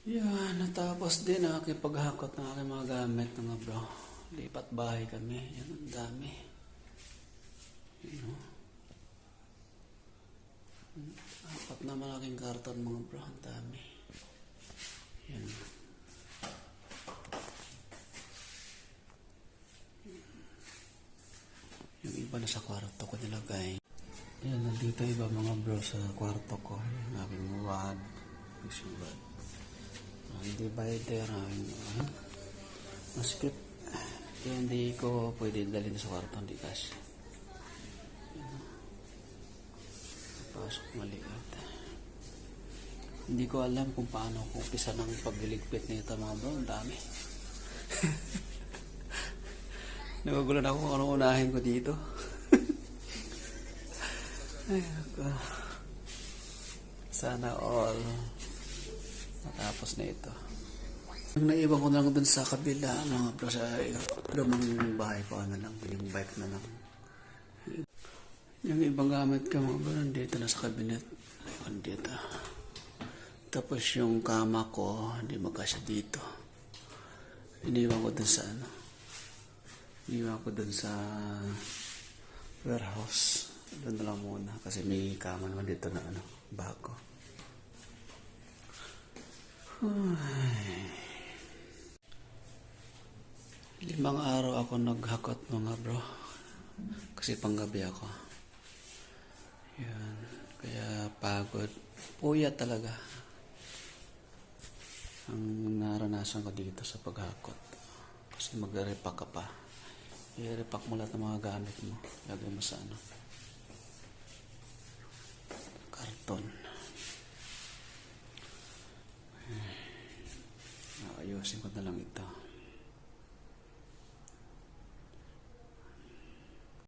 Yan, natapos din ang aking paghakot ng aking mga gamit mga bro. Lipat bahay kami. Yan, ang dami. Yan, oh. Apat na malaking karton mga bro. Ang dami. Yan. Yung iba na sa kwarto ko nilagay. Yan, nandito iba mga bro sa kwarto ko. Yung aking wad. Fishing rod. Ang divider. Masikip. Kaya hindi ko pwede dalhin sa kwarto. Hindi kasi. Pasok maliit. Hindi ko alam kung paano kung umpisa ng pagliligpit nito mga bro. Ang dami. Nagugulan ako kung anong unahin ko dito. Ay, ako. Sana all matapos na ito. Yung naiwan ko na lang dun sa kabila, mga bro, sa lumang bahay ko, ano lang, yung bike na lang. Yung ibang gamit ko, mga bro, nandito na sa cabinet. Ayun, dito. Tapos yung kama ko, hindi magkasya dito. Iniwan ko dun sa, iniwan ko dun sa warehouse. Doon na lang muna kasi may kama naman dito na bago. Ay. 5 araw ako naghakot mga bro. Kasi panggabi ako. Yan. Kaya pagod. Puyat talaga. Ang naranasan ko dito sa paghakot. Kasi mag-repack ka pa. I-repack mo lahat ng mga gamit mo. Lagay mo sa karton. Ayusin ko na lang ito.